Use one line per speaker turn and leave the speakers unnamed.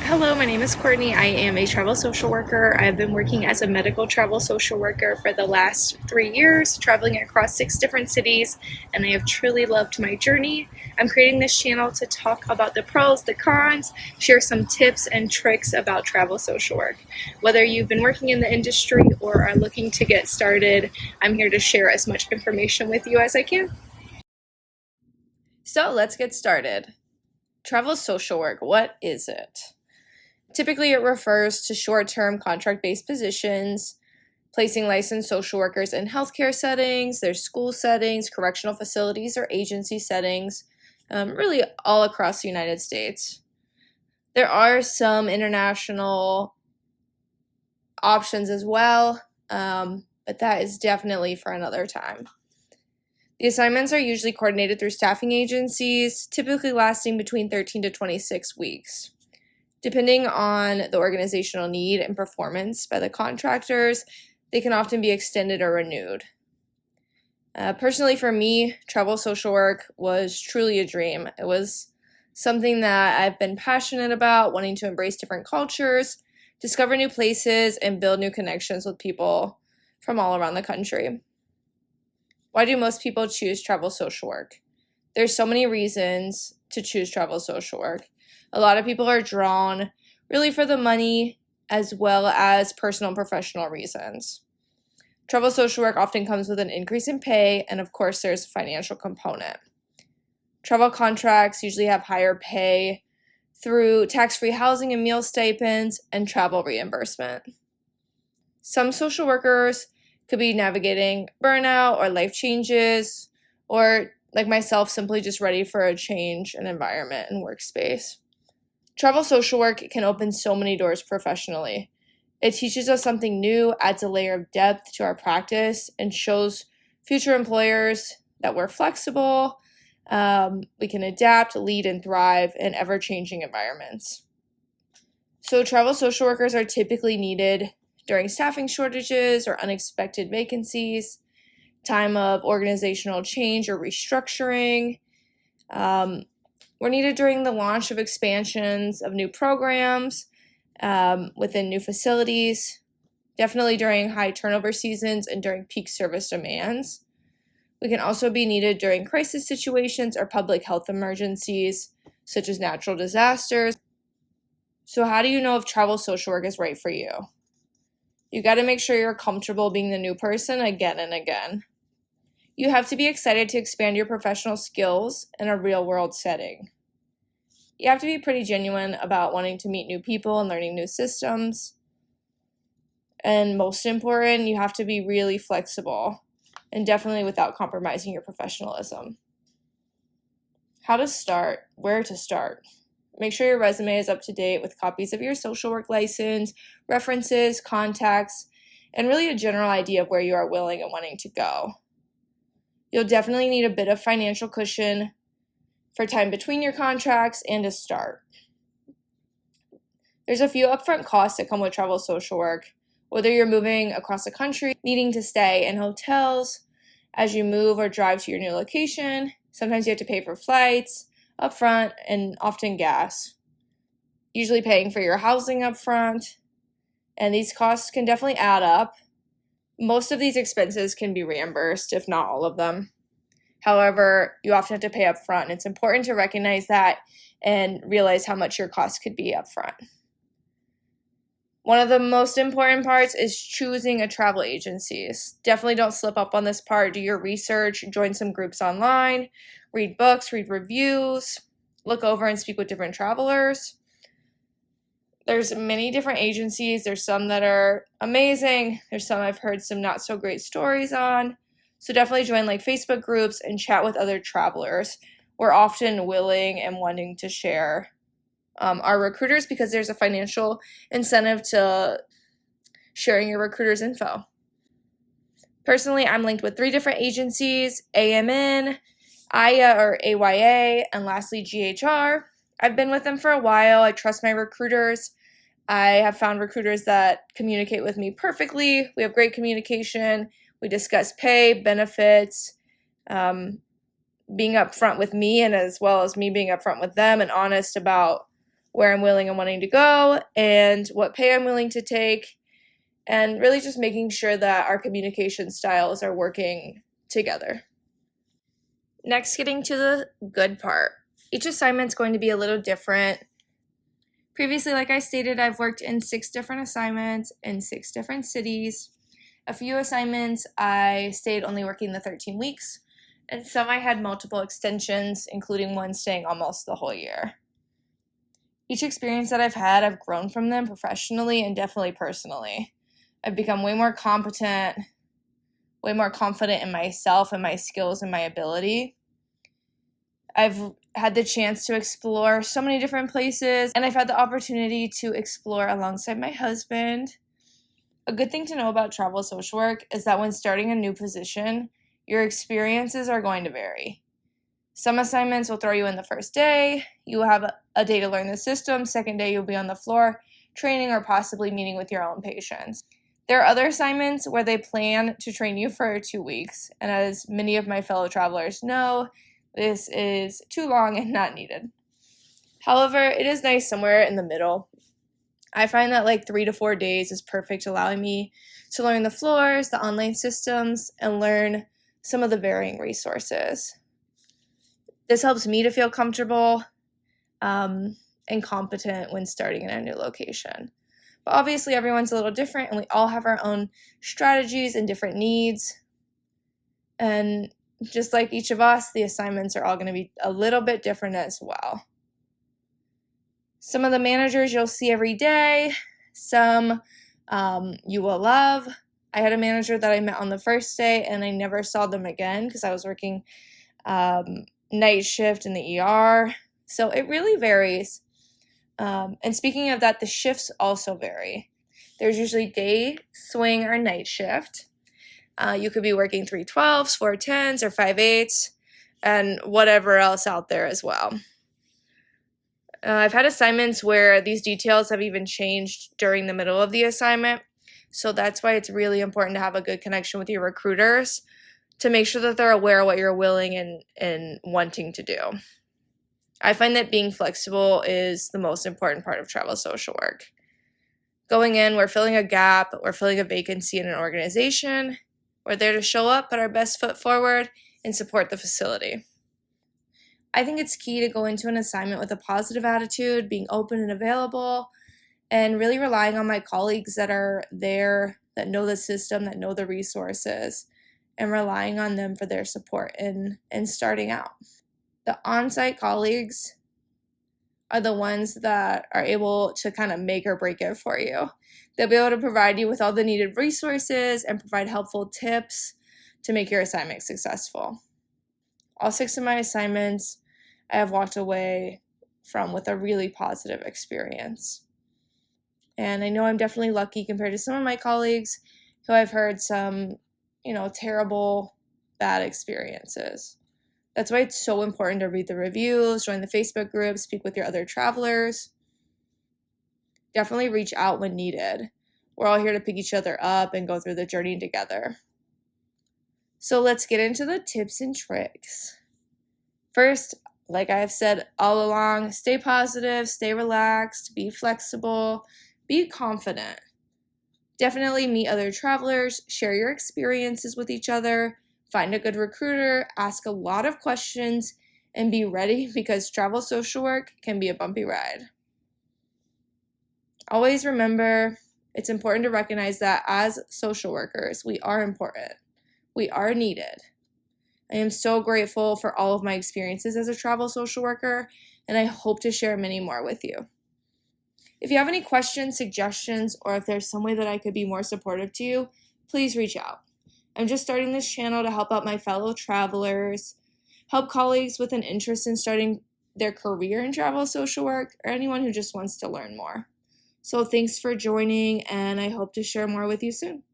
Hello, my name is Courtney. I am a travel social worker. I've been working as a medical travel social worker for the last 3 years, traveling across 6 different cities, and I have truly loved my journey. I'm creating this channel to talk about the pros, the cons, share some tips and tricks about travel social work. Whether you've been working in the industry or are looking to get started, I'm here to share as much information with you as I can. So let's get started. Travel social work, what is it? Typically, it refers to short-term contract-based positions, placing licensed social workers in healthcare settings, their school settings, correctional facilities, or agency settings, really all across the United States. There are some international options as well, but that is definitely for another time. The assignments are usually coordinated through staffing agencies, typically lasting between 13 to 26 weeks. Depending on the organizational need and performance by the contractors, they can often be extended or renewed. Personally, for me, travel social work was truly a dream. It was something that I've been passionate about, wanting to embrace different cultures, discover new places, and build new connections with people from all around the country. Why do most people choose travel social work? There's so many reasons to choose travel social work. A lot of people are drawn really for the money as well as personal and professional reasons. Travel social work often comes with an increase in pay, and of course, there's a financial component. Travel contracts usually have higher pay through tax-free housing and meal stipends and travel reimbursement. Some social workers could be navigating burnout or life changes, or like myself, simply just ready for a change in environment and workspace. Travel social work can open so many doors professionally. It teaches us something new, adds a layer of depth to our practice, and shows future employers that we're flexible, we can adapt, lead, and thrive in ever-changing environments. So travel social workers are typically needed during staffing shortages or unexpected vacancies, time of organizational change or restructuring. We're needed during the launch of expansions of new programs within new facilities, definitely during high turnover seasons and during peak service demands. We can also be needed during crisis situations or public health emergencies, such as natural disasters. So how do you know if travel social work is right for you? You got to make sure you're comfortable being the new person again and again. You have to be excited to expand your professional skills in a real-world setting. You have to be pretty genuine about wanting to meet new people and learning new systems. And most important, you have to be really flexible and definitely without compromising your professionalism. How to start, where to start. Make sure your resume is up to date with copies of your social work license, references, contacts, and really a general idea of where you are willing and wanting to go. You'll definitely need a bit of financial cushion for time between your contracts and to start. There's a few upfront costs that come with travel social work, whether you're moving across the country, needing to stay in hotels as you move or drive to your new location. Sometimes you have to pay for flights upfront and often gas. Usually paying for your housing upfront, and these costs can definitely add up. Most of these expenses can be reimbursed, if not all of them. However, you often have to pay up front, and it's important to recognize that and realize how much your costs could be up front. One of the most important parts is choosing a travel agency. Definitely don't slip up on this part. Do your research, join some groups online, read books, read reviews, look over and speak with different travelers. There's many different agencies. There's some that are amazing. There's some I've heard some not so great stories on. So definitely join like Facebook groups and chat with other travelers. We're often willing and wanting to share our recruiters because there's a financial incentive to sharing your recruiter's info. Personally, I'm linked with 3 different agencies, AMN, AYA or AYA, and lastly GHR. I've been with them for a while. I trust my recruiters. I have found recruiters that communicate with me perfectly. We have great communication. We discuss pay, benefits, being upfront with me and as well as me being upfront with them and honest about where I'm willing and wanting to go, and what pay I'm willing to take, and really just making sure that our communication styles are working together. Next, getting to the good part. Each assignment's going to be a little different. Previously, like I stated, I've worked in 6 different assignments in 6 different cities. A few assignments I stayed only working the 13 weeks, and some I had multiple extensions, including one staying almost the whole year. Each experience that I've had, I've grown from them professionally and definitely personally. I've become way more competent, way more confident in myself and my skills and my ability. I've had the chance to explore so many different places, and I've had the opportunity to explore alongside my husband. A good thing to know about travel social work is that when starting a new position, your experiences are going to vary. Some assignments will throw you in the first day. You will have a day to learn the system. Second day, you'll be on the floor training or possibly meeting with your own patients. There are other assignments where they plan to train you for 2 weeks, and as many of my fellow travelers know, this is too long and not needed. However, it is nice somewhere in the middle. I find that like 3 to 4 days is perfect, allowing me to learn the floors, the online systems, and learn some of the varying resources. This helps me to feel comfortable and competent when starting in a new location. But obviously, everyone's a little different, and we all have our own strategies and different needs. And just like each of us, the assignments are all going to be a little bit different as well. Some of the managers you'll see every day, some you will love. I had a manager that I met on the first day, and I never saw them again because I was working night shift in the ER. So it really varies. And speaking of that, the shifts also vary. There's usually day, swing, or night shift. You could be working 312s, 410s, or 5/8s, and whatever else out there as well. I've had assignments where these details have even changed during the middle of the assignment. So that's why it's really important to have a good connection with your recruiters to make sure that they're aware of what you're willing and wanting to do. I find that being flexible is the most important part of travel social work. Going in, we're filling a gap, we're filling a vacancy in an organization. We're there to show up, put our best foot forward, and support the facility. I think it's key to go into an assignment with a positive attitude, being open and available, and really relying on my colleagues that are there, that know the system, that know the resources, and relying on them for their support in starting out. The on-site colleagues are the ones that are able to kind of make or break it for you. They'll be able to provide you with all the needed resources and provide helpful tips to make your assignment successful. All 6 of my assignments I have walked away from with a really positive experience. And I know I'm definitely lucky compared to some of my colleagues who I've heard some, terrible, bad experiences. That's why it's so important to read the reviews, join the Facebook group, speak with your other travelers. Definitely reach out when needed. We're all here to pick each other up and go through the journey together. So let's get into the tips and tricks. First, like I've said all along, stay positive, stay relaxed, be flexible, be confident. Definitely meet other travelers, share your experiences with each other, find a good recruiter, ask a lot of questions, and be ready because travel social work can be a bumpy ride. Always remember, it's important to recognize that as social workers, we are important. We are needed. I am so grateful for all of my experiences as a travel social worker, and I hope to share many more with you. If you have any questions, suggestions, or if there's some way that I could be more supportive to you, please reach out. I'm just starting this channel to help out my fellow travelers, help colleagues with an interest in starting their career in travel social work, or anyone who just wants to learn more. So thanks for joining, and I hope to share more with you soon.